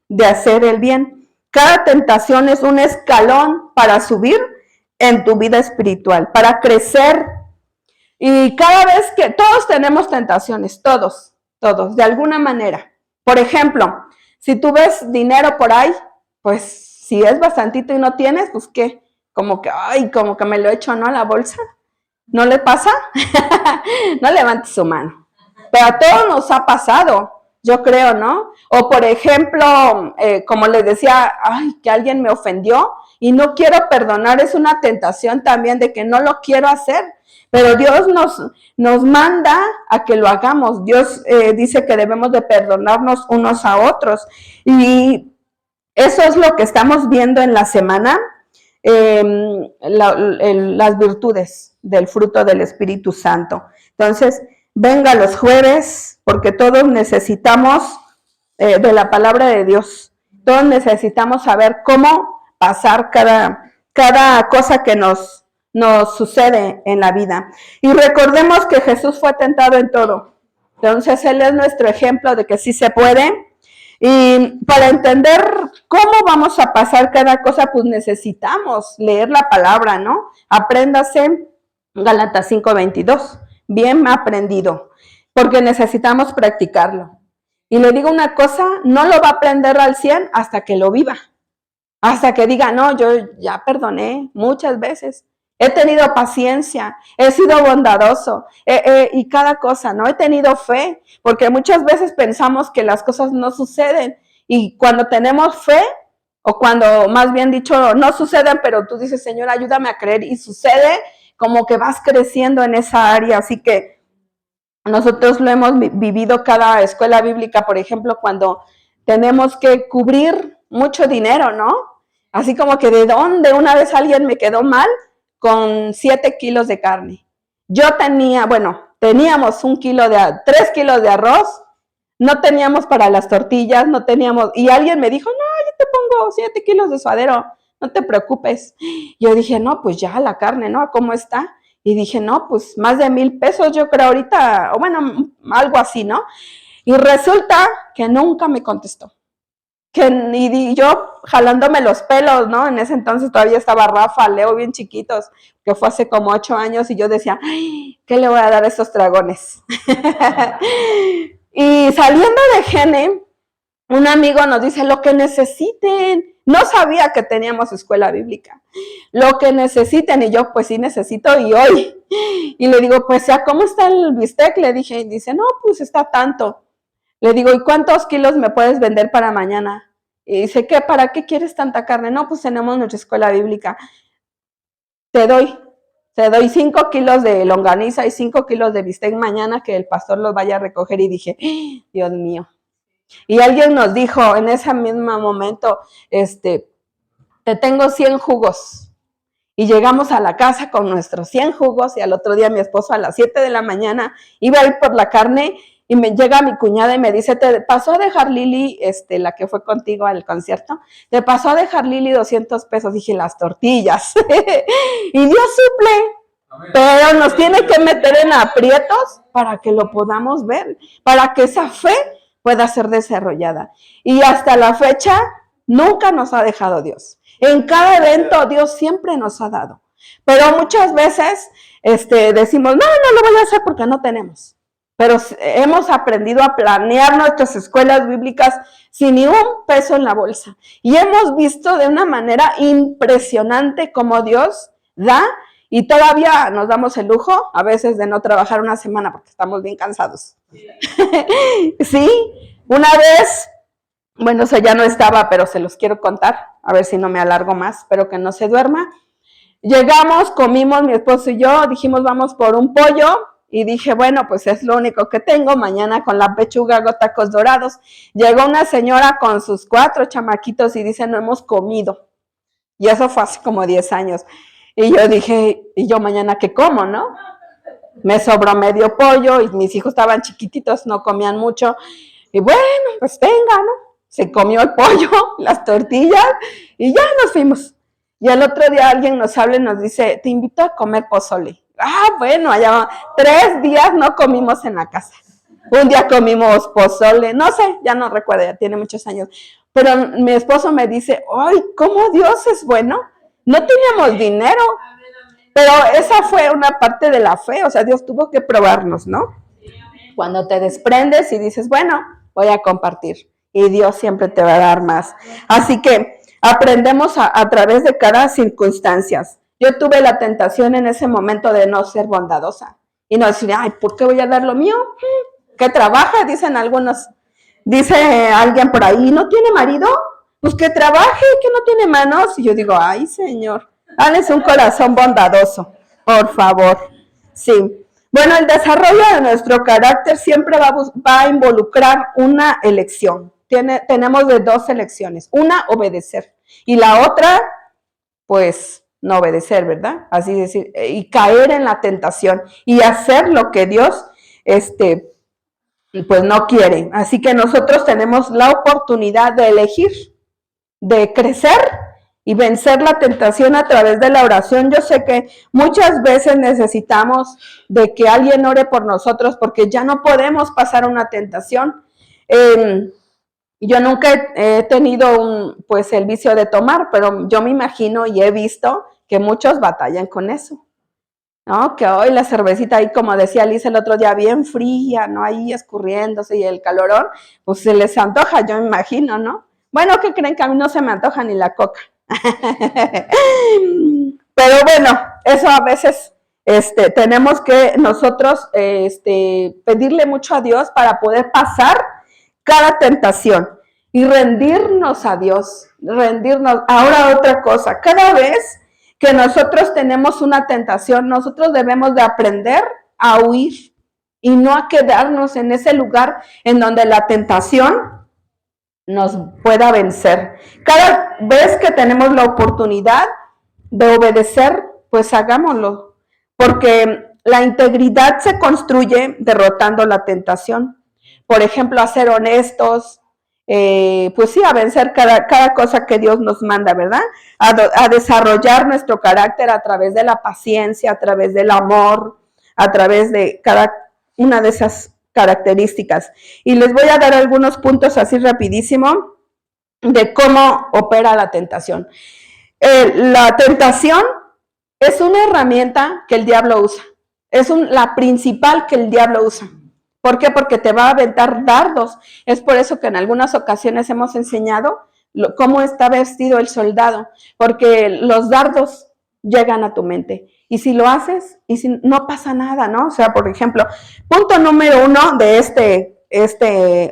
de hacer el bien. Cada tentación es un escalón para subir en tu vida espiritual, para crecer. Y cada vez que todos tenemos tentaciones, todos, de alguna manera. Por ejemplo, si tú ves dinero por ahí, pues si es bastantito y no tienes, pues ¿qué? Como que, ay, como que me lo echo, ¿no? A la bolsa. ¿No le pasa? No levantes su mano. Pero a todos nos ha pasado, yo creo, ¿no? O por ejemplo, como les decía, ay, que alguien me ofendió y no quiero perdonar, es una tentación también de que no lo quiero hacer. Pero Dios nos manda a que lo hagamos. Dios dice que debemos de perdonarnos unos a otros. Y eso es lo que estamos viendo en la semana, las virtudes del fruto del Espíritu Santo. Entonces, venga los jueves, porque todos necesitamos de la palabra de Dios. Todos necesitamos saber cómo pasar cada cosa que nos sucede en la vida. Y recordemos que Jesús fue tentado en todo. Entonces, Él es nuestro ejemplo de que sí se puede. Y para entender cómo vamos a pasar cada cosa, pues necesitamos leer la palabra, ¿no? Apréndase Gálatas 5:22. Bien aprendido, porque necesitamos practicarlo. Y le digo una cosa, no lo va a aprender al 100 hasta que lo viva. Hasta que diga, no, yo ya perdoné muchas veces. He tenido paciencia, he sido bondadoso y cada cosa, ¿no? He tenido fe, porque muchas veces pensamos que las cosas no suceden y cuando tenemos fe, o cuando más bien dicho no suceden, pero tú dices, Señor, ayúdame a creer y sucede, como que vas creciendo en esa área. Así que nosotros lo hemos vivido cada escuela bíblica, por ejemplo, cuando tenemos que cubrir mucho dinero, ¿no? Así como que de dónde una vez alguien me quedó mal con 7 kilos de carne. Teníamos 3 kilos de arroz, no teníamos para las tortillas, no teníamos, y alguien me dijo, no, yo te pongo 7 kilos de suadero, no te preocupes. Yo dije, no, pues ya la carne, ¿no? ¿Cómo está? Y dije, no, pues más de 1,000 pesos yo creo ahorita, o bueno, algo así, ¿no? Y resulta que nunca me contestó. Y yo jalándome los pelos, ¿no? En ese entonces todavía estaba Rafa, Leo bien chiquitos, que fue hace como 8 años, y yo decía, ay, ¿qué le voy a dar a estos dragones? Y saliendo de Gene, un amigo nos dice, lo que necesiten. No sabía que teníamos escuela bíblica. Lo que necesiten, y yo, pues sí necesito, y hoy. Y le digo, pues ya, ¿cómo está el bistec? Le dije, y dice, no, pues está tanto. Le digo, ¿y cuántos kilos me puedes vender para mañana? Y dice, ¿qué? ¿Para qué quieres tanta carne? No, pues tenemos nuestra escuela bíblica. Te doy 5 kilos de longaniza y 5 kilos de bistec mañana que el pastor los vaya a recoger. Y dije, Dios mío. Y alguien nos dijo en ese mismo momento, te tengo 100 jugos. Y llegamos a la casa con nuestros 100 jugos y al otro día mi esposo a las 7 de la mañana iba a ir por la carne y me llega mi cuñada y me dice, ¿te pasó a dejar Lili, la que fue contigo al concierto? ¿Te pasó a dejar Lili 200 pesos? Dije, las tortillas. Y Dios suple, pero nos tiene que meter en aprietos para que lo podamos ver, para que esa fe pueda ser desarrollada. Y hasta la fecha, nunca nos ha dejado Dios. En cada evento, Dios siempre nos ha dado. Pero muchas veces decimos, no lo voy a hacer porque no tenemos. Pero hemos aprendido a planear nuestras escuelas bíblicas sin ni un peso en la bolsa. Y hemos visto de una manera impresionante cómo Dios da, y todavía nos damos el lujo a veces de no trabajar una semana porque estamos bien cansados. Sí, una vez, bueno, eso ya no estaba, pero se los quiero contar, a ver si no me alargo más, espero que no se duerma. Llegamos, comimos, mi esposo y yo, dijimos vamos por un pollo, y dije, bueno, pues es lo único que tengo, mañana con la pechuga hago tacos dorados. Llegó una señora con sus 4 chamaquitos y dice, no hemos comido. Y eso fue hace como 10 años. Y yo dije, ¿y yo mañana qué como, no? Me sobró medio pollo y mis hijos estaban chiquititos, no comían mucho. Y bueno, pues venga, ¿no? Se comió el pollo, las tortillas y ya nos fuimos. Y al otro día alguien nos habla y nos dice, te invito a comer pozole. Bueno, allá 3 días no comimos en la casa. Un día comimos pozole, no sé, ya no recuerdo, ya tiene muchos años. Pero mi esposo me dice, ¡ay, cómo Dios es bueno! No teníamos dinero, pero esa fue una parte de la fe, o sea, Dios tuvo que probarnos, ¿no? Cuando te desprendes y dices, bueno, voy a compartir, y Dios siempre te va a dar más. Así que aprendemos a través de cada circunstancia. Yo tuve la tentación en ese momento de no ser bondadosa y no decir, ay, ¿por qué voy a dar lo mío? ¿Qué trabaja? Dicen algunos. Dice alguien por ahí, ¿no tiene marido? Pues que trabaje, que no tiene manos. Y yo digo, ay, Señor, dale un corazón bondadoso, por favor. Sí. Bueno, el desarrollo de nuestro carácter siempre va a involucrar una elección. Tenemos de 2 elecciones. Una, obedecer. Y la otra, pues, no obedecer, ¿verdad? Así decir, y caer en la tentación y hacer lo que Dios, pues no quiere. Así que nosotros tenemos la oportunidad de elegir, de crecer y vencer la tentación a través de la oración. Yo sé que muchas veces necesitamos de que alguien ore por nosotros porque ya no podemos pasar una tentación. Yo nunca he tenido pues el vicio de tomar, pero yo me imagino y he visto que muchos batallan con eso, ¿no? Que hoy la cervecita ahí, como decía Liz el otro día, bien fría, ¿no? Ahí escurriéndose y el calorón, pues se les antoja, yo me imagino, ¿no? Bueno, ¿qué creen? Que a mí no se me antoja ni la coca. Pero bueno, eso a veces tenemos que nosotros pedirle mucho a Dios para poder pasar cada tentación y rendirnos a Dios, rendirnos. Ahora otra cosa, cada vez que nosotros tenemos una tentación, nosotros debemos de aprender a huir y no a quedarnos en ese lugar en donde la tentación nos pueda vencer. Cada vez que tenemos la oportunidad de obedecer, pues hagámoslo, porque la integridad se construye derrotando la tentación. Por ejemplo, a ser honestos, pues sí, a vencer cada cosa que Dios nos manda, ¿verdad? A desarrollar nuestro carácter a través de la paciencia, a través del amor, a través de cada una de esas características. Y les voy a dar algunos puntos así rapidísimo de cómo opera la tentación. La tentación es una herramienta que el diablo usa. Es la principal que el diablo usa. ¿Por qué? Porque te va a aventar dardos. Es por eso que en algunas ocasiones hemos enseñado cómo está vestido el soldado, porque los dardos llegan a tu mente. Y si lo haces, y si no pasa nada, ¿no? O sea, por ejemplo, punto número 1 de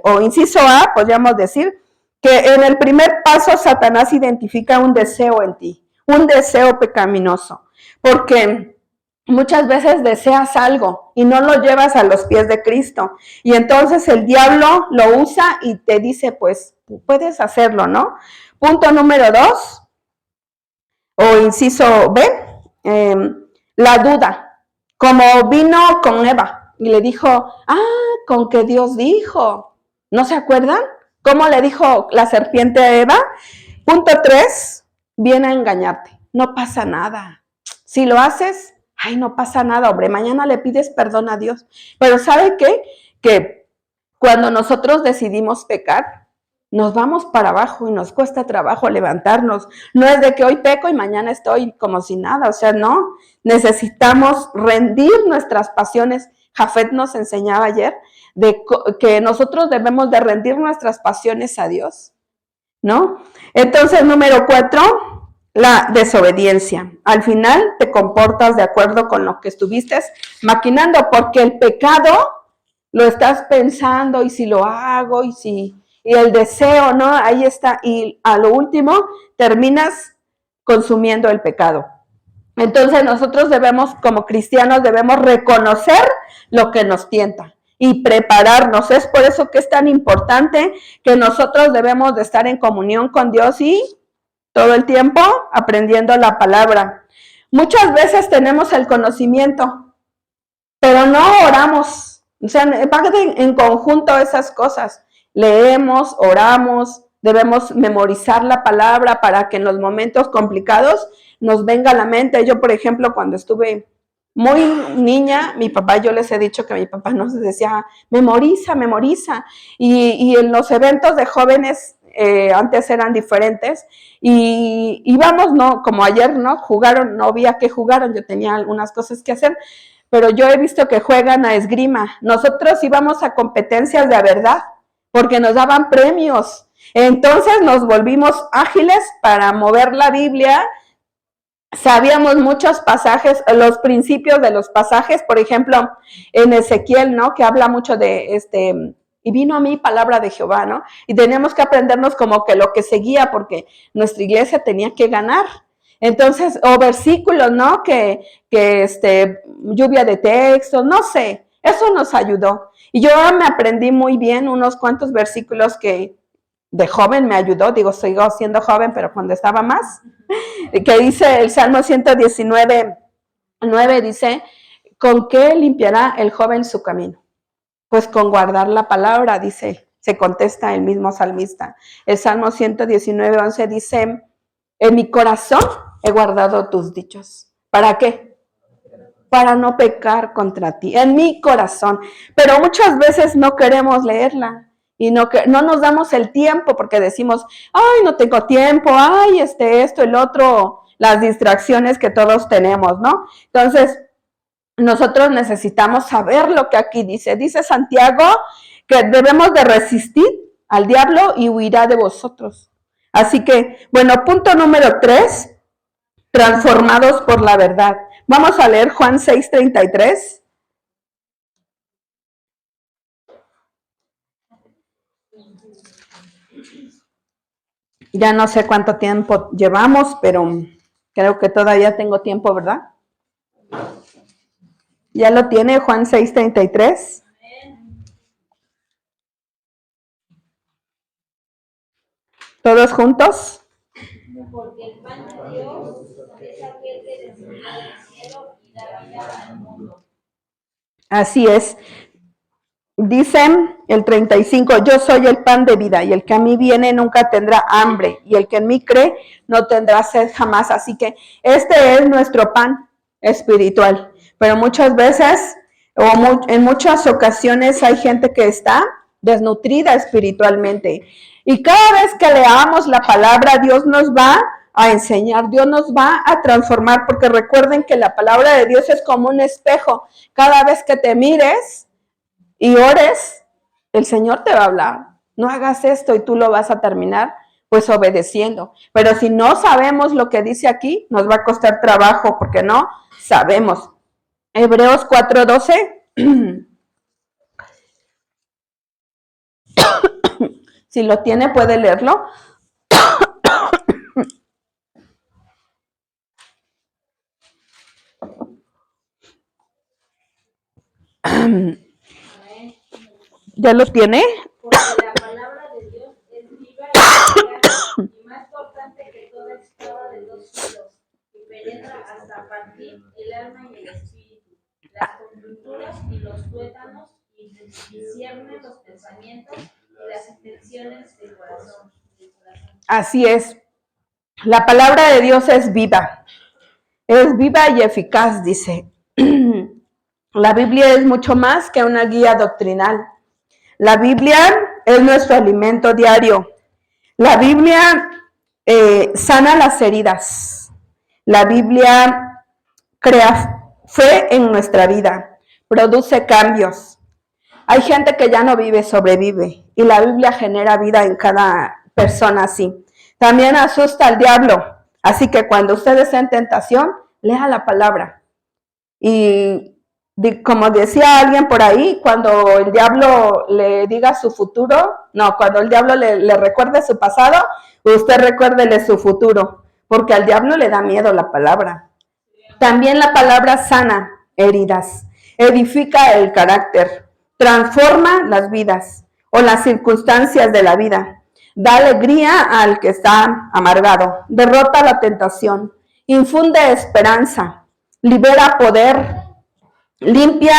o inciso A, podríamos decir, que en el primer paso Satanás identifica un deseo en ti, un deseo pecaminoso, porque muchas veces deseas algo y no lo llevas a los pies de Cristo. Y entonces el diablo lo usa y te dice, pues, puedes hacerlo, ¿no? Punto número 2, o inciso B, la duda. Como vino con Eva y le dijo, con que Dios dijo. ¿No se acuerdan? ¿Cómo le dijo la serpiente a Eva? Punto 3, viene a engañarte. No pasa nada. Si lo haces, no pasa nada, hombre. Mañana le pides perdón a Dios. Pero ¿sabe qué? Que cuando nosotros decidimos pecar, nos vamos para abajo y nos cuesta trabajo levantarnos. No es de que hoy peco y mañana estoy como si nada. O sea, no. Necesitamos rendir nuestras pasiones. Jafet nos enseñaba ayer de que nosotros debemos de rendir nuestras pasiones a Dios, ¿no? Entonces, número 4, la desobediencia. Al final te comportas de acuerdo con lo que estuviste maquinando, porque el pecado lo estás pensando, y si lo hago, y el deseo, ¿no? Ahí está, y a lo último terminas consumiendo el pecado. Entonces nosotros como cristianos, debemos reconocer lo que nos tienta y prepararnos. Es por eso que es tan importante que nosotros debemos de estar en comunión con Dios y todo el tiempo aprendiendo la palabra. Muchas veces tenemos el conocimiento, pero no oramos. O sea, van en conjunto esas cosas. Leemos, oramos, debemos memorizar la palabra para que en los momentos complicados nos venga a la mente. Yo, por ejemplo, cuando estuve muy niña, yo les he dicho que mi papá nos decía, memoriza. Y en los eventos de jóvenes, antes eran diferentes, y íbamos, ¿no? Como ayer, ¿no? Jugaron, no había que jugaron, yo tenía algunas cosas que hacer, pero yo he visto que juegan a esgrima. Nosotros íbamos a competencias de verdad, porque nos daban premios. Entonces nos volvimos ágiles para mover la Biblia. Sabíamos muchos pasajes, los principios de los pasajes, por ejemplo, en Ezequiel, ¿no? Que habla mucho de y vino a mí palabra de Jehová, ¿no? Y tenemos que aprendernos como que lo que seguía, porque nuestra iglesia tenía que ganar. Entonces, o versículos, ¿no? Que lluvia de textos, no sé, eso nos ayudó. Y yo me aprendí muy bien unos cuantos versículos que de joven me ayudó, digo, sigo siendo joven, pero cuando estaba más, que dice el Salmo 119:9, dice, ¿con qué limpiará el joven su camino? Pues con guardar la palabra, dice, se contesta el mismo salmista. El Salmo 119:11 dice, en mi corazón he guardado tus dichos. ¿Para qué? Para no pecar contra ti, en mi corazón. Pero muchas veces no queremos leerla. Y no nos damos el tiempo porque decimos, no tengo tiempo, esto, el otro, las distracciones que todos tenemos, ¿no? Entonces, nosotros necesitamos saber lo que aquí dice. Dice Santiago que debemos de resistir al diablo y huirá de vosotros. Así que, bueno, punto número 3, transformados por la verdad. Vamos a leer Juan 6:33. Ya no sé cuánto tiempo llevamos, pero creo que todavía tengo tiempo, ¿verdad? ¿Ya lo tiene Juan 6:33? ¿Todos juntos? Porque el pan de Dios es aquel que descendió del cielo y da vida al mundo. Así es. Dicen el 35, yo soy el pan de vida, y el que a mí viene nunca tendrá hambre, y el que en mí cree no tendrá sed jamás. Así que este es nuestro pan espiritual. Pero muchas veces, en muchas ocasiones, hay gente que está desnutrida espiritualmente. Y cada vez que leamos la palabra, Dios nos va a enseñar, Dios nos va a transformar, porque recuerden que la palabra de Dios es como un espejo. Cada vez que te mires, y ores, el Señor te va a hablar. No hagas esto y tú lo vas a terminar pues obedeciendo. Pero si no sabemos lo que dice aquí, nos va a costar trabajo porque no sabemos. Hebreos 4:12. Si lo tiene, puede leerlo. ¿Ya lo tiene? Porque la palabra de Dios es viva y eficaz, y más cortante que toda espada de dos filos, y penetra hasta partir el alma y el espíritu, las coyunturas y los tuétanos, y discierne los pensamientos y las intenciones del corazón. Así es. La palabra de Dios es viva y eficaz, dice. La Biblia es mucho más que una guía doctrinal. La Biblia es nuestro alimento diario. La Biblia sana las heridas. La Biblia crea fe en nuestra vida, produce cambios. Hay gente que ya no vive, sobrevive, y la Biblia genera vida en cada persona así. También asusta al diablo, así que cuando usted esté en tentación, lea la palabra. Y como decía alguien por ahí, cuando el diablo le diga su futuro, cuando el diablo le recuerde su pasado, usted recuérdele su futuro, porque al diablo le da miedo la palabra. También la palabra sana heridas, edifica el carácter, transforma las vidas o las circunstancias de la vida, da alegría al que está amargado, derrota la tentación, infunde esperanza, libera poder, limpia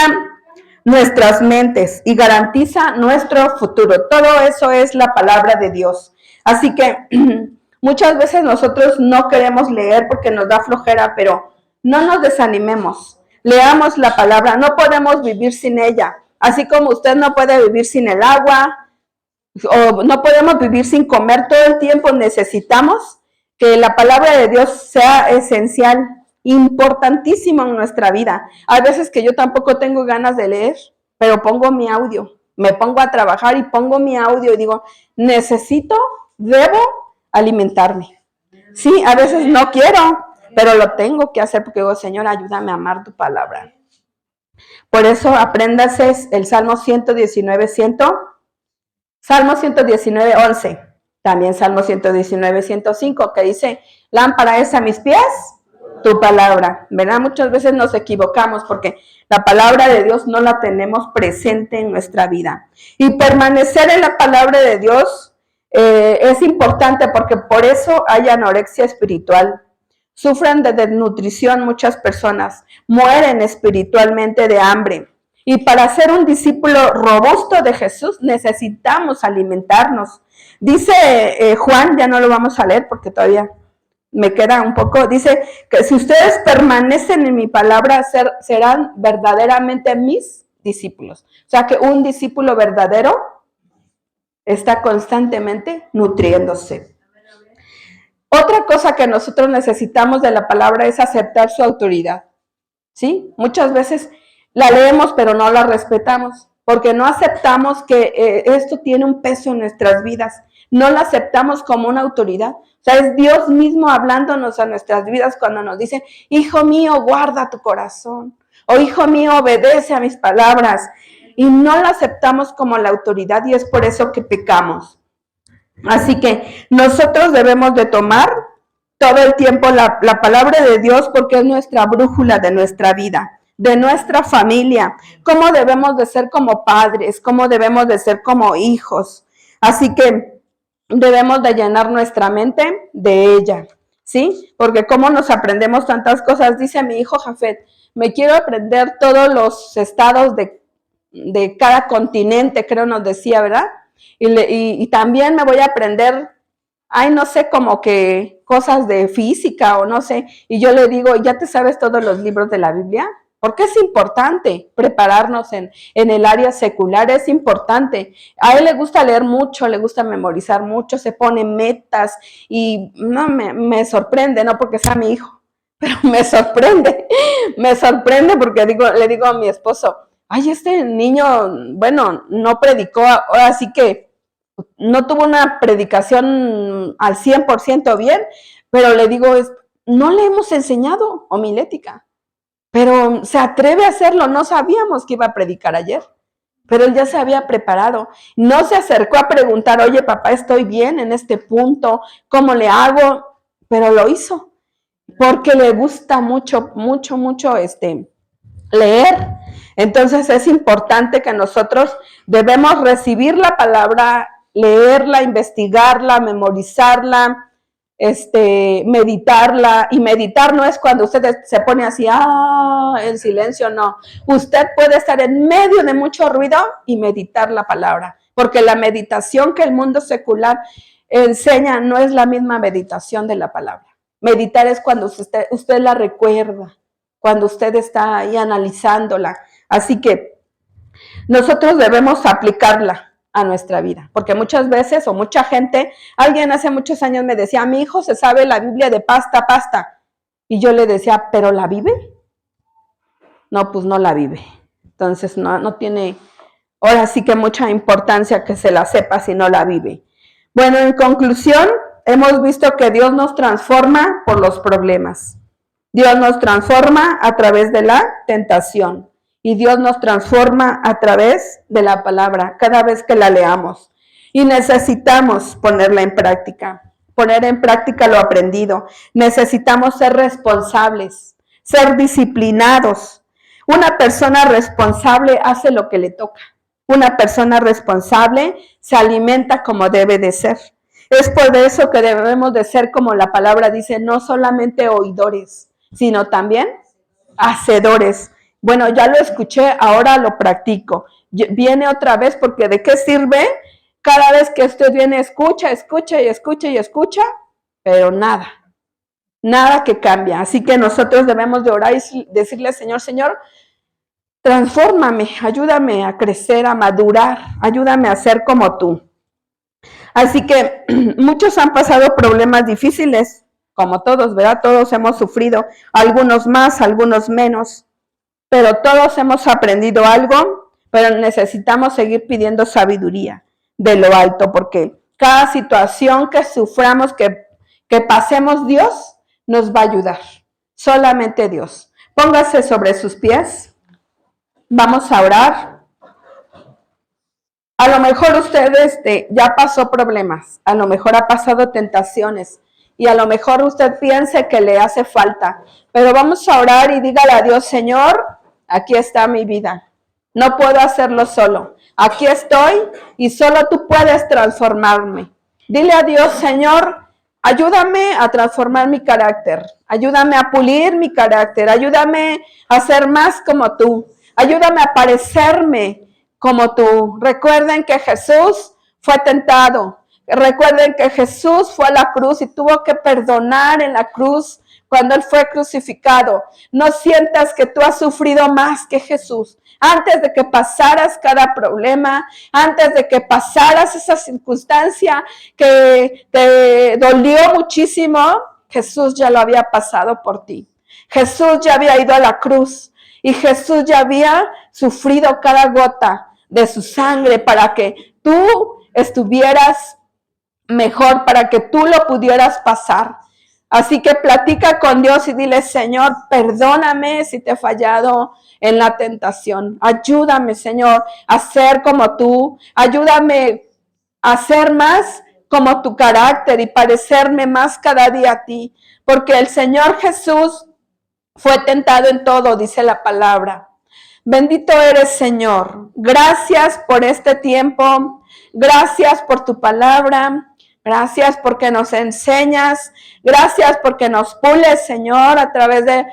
nuestras mentes y garantiza nuestro futuro. Todo eso es la palabra de Dios. Así que muchas veces nosotros no queremos leer porque nos da flojera, pero no nos desanimemos. Leamos la palabra, no podemos vivir sin ella. Así como usted no puede vivir sin el agua, o no podemos vivir sin comer todo el tiempo, necesitamos que la palabra de Dios sea esencial, importantísimo en nuestra vida. Hay veces que yo tampoco tengo ganas de leer, pero pongo mi audio, me pongo a trabajar y pongo mi audio y digo, debo alimentarme. Sí, a veces no quiero, pero lo tengo que hacer porque digo, Señor, ayúdame a amar tu palabra. Por eso apréndase el Salmo 119:11. También Salmo 119:105, que dice, lámpara es a mis pies tu palabra, ¿verdad? Muchas veces nos equivocamos porque la palabra de Dios no la tenemos presente en nuestra vida. Y permanecer en la palabra de Dios es importante porque por eso hay anorexia espiritual. Sufren de desnutrición muchas personas, mueren espiritualmente de hambre. Y para ser un discípulo robusto de Jesús necesitamos alimentarnos. Dice Juan, ya no lo vamos a leer porque todavía me queda un poco, dice que si ustedes permanecen en mi palabra, serán verdaderamente mis discípulos. O sea que un discípulo verdadero está constantemente nutriéndose. Otra cosa que nosotros necesitamos de la palabra es aceptar su autoridad. ¿Sí? Muchas veces la leemos pero no la respetamos porque no aceptamos que esto tiene un peso en nuestras vidas. No la aceptamos como una autoridad. O sea, es Dios mismo hablándonos a nuestras vidas cuando nos dice, hijo mío, guarda tu corazón. O hijo mío, obedece a mis palabras. Y no la aceptamos como la autoridad y es por eso que pecamos. Así que nosotros debemos de tomar todo el tiempo la palabra de Dios porque es nuestra brújula de nuestra vida, de nuestra familia, cómo debemos de ser como padres, cómo debemos de ser como hijos. Así que debemos de llenar nuestra mente de ella, ¿sí? Porque cómo nos aprendemos tantas cosas, dice mi hijo Jafet, me quiero aprender todos los estados de cada continente, creo nos decía, ¿verdad? Y también me voy a aprender, no sé, como que cosas de física o no sé. Y yo le digo, ¿ya te sabes todos los libros de la Biblia? Porque es importante prepararnos en el área secular, es importante. A él le gusta leer mucho, le gusta memorizar mucho, se pone metas y no me sorprende, no porque sea mi hijo, pero me sorprende porque le digo a mi esposo, ay, este niño, bueno, no predicó, ahora sí que no tuvo una predicación al 100% bien, pero le digo, no le hemos enseñado homilética, pero se atreve a hacerlo, no sabíamos que iba a predicar ayer, pero él ya se había preparado, no se acercó a preguntar, oye papá, estoy bien en este punto, ¿cómo le hago? Pero lo hizo, porque le gusta mucho, mucho, mucho leer. Entonces es importante que nosotros debemos recibir la palabra, leerla, investigarla, memorizarla, meditarla. Y meditar no es cuando usted se pone así, en silencio, no. Usted puede estar en medio de mucho ruido y meditar la palabra, porque la meditación que el mundo secular enseña no es la misma meditación de la palabra. Meditar es cuando usted la recuerda, cuando usted está ahí analizándola. Así que nosotros debemos aplicarla a nuestra vida, porque muchas veces o mucha gente, alguien hace muchos años me decía, mi hijo se sabe la Biblia de pasta a pasta, y yo le decía, ¿pero la vive? No, pues no la vive. Entonces no tiene, ahora sí que mucha importancia que se la sepa si no la vive. Bueno, en conclusión, hemos visto que Dios nos transforma por los problemas. Dios nos transforma a través de la tentación y Dios nos transforma a través de la palabra cada vez que la leamos. Y necesitamos ponerla en práctica, poner en práctica lo aprendido. Necesitamos ser responsables, ser disciplinados. Una persona responsable hace lo que le toca. Una persona responsable se alimenta como debe de ser. Es por eso que debemos de ser, como la palabra dice, no solamente oidores, sino también hacedores. Bueno, ya lo escuché, ahora lo practico. Viene otra vez, porque ¿de qué sirve? Cada vez que usted viene, escucha, pero nada que cambia. Así que nosotros debemos de orar y decirle, Señor, transfórmame, ayúdame a crecer, a madurar, ayúdame a ser como tú. Así que muchos han pasado problemas difíciles, como todos, ¿verdad? Todos hemos sufrido, algunos más, algunos menos, pero todos hemos aprendido algo, pero necesitamos seguir pidiendo sabiduría de lo alto, porque cada situación que suframos, que pasemos, Dios nos va a ayudar, solamente Dios. Póngase sobre sus pies, vamos a orar. A lo mejor usted ya pasó problemas, a lo mejor ha pasado tentaciones y a lo mejor usted piense que le hace falta, pero vamos a orar y dígale a Dios, Señor, aquí está mi vida, no puedo hacerlo solo, aquí estoy y solo tú puedes transformarme. Dile a Dios, Señor, ayúdame a transformar mi carácter, ayúdame a pulir mi carácter, ayúdame a ser más como tú, ayúdame a parecerme como tú. Recuerden que Jesús fue tentado. Recuerden que Jesús fue a la cruz y tuvo que perdonar en la cruz cuando Él fue crucificado. No sientas que tú has sufrido más que Jesús. Antes de que pasaras cada problema, antes de que pasaras esa circunstancia que te dolió muchísimo, Jesús ya lo había pasado por ti. Jesús ya había ido a la cruz y Jesús ya había sufrido cada gota de su sangre para que tú estuvieras mejor, para que tú lo pudieras pasar. Así que platica con Dios y dile, Señor, perdóname si te he fallado en la tentación. Ayúdame, Señor, a ser como tú. Ayúdame a ser más como tu carácter y parecerme más cada día a ti. Porque el Señor Jesús fue tentado en todo, dice la palabra. Bendito eres, Señor. Gracias por este tiempo. Gracias por tu palabra. Gracias porque nos enseñas. Gracias porque nos pules, Señor, a través de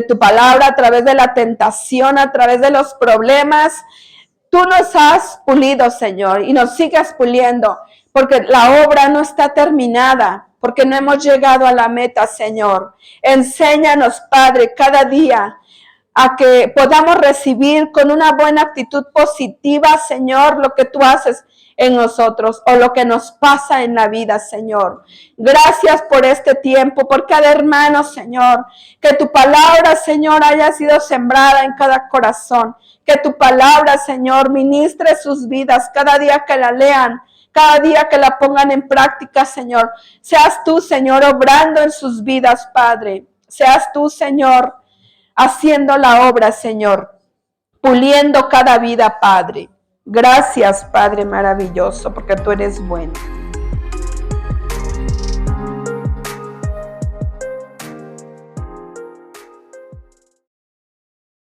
tu palabra, a través de la tentación, a través de los problemas. Tú nos has pulido, Señor, y nos sigues puliendo, porque la obra no está terminada, porque no hemos llegado a la meta, Señor. Enséñanos, Padre, cada día a que podamos recibir con una buena actitud positiva, Señor, lo que tú haces en nosotros o lo que nos pasa en la vida, Señor. Gracias por este tiempo, por cada hermano, Señor. Que tu palabra, Señor, haya sido sembrada en cada corazón. Que tu palabra, Señor, ministre sus vidas cada día que la lean, cada día que la pongan en práctica, Señor. Seas tú, Señor, obrando en sus vidas, Padre. Seas tú, Señor, haciendo la obra, Señor, puliendo cada vida, Padre. Gracias, Padre maravilloso, porque tú eres bueno.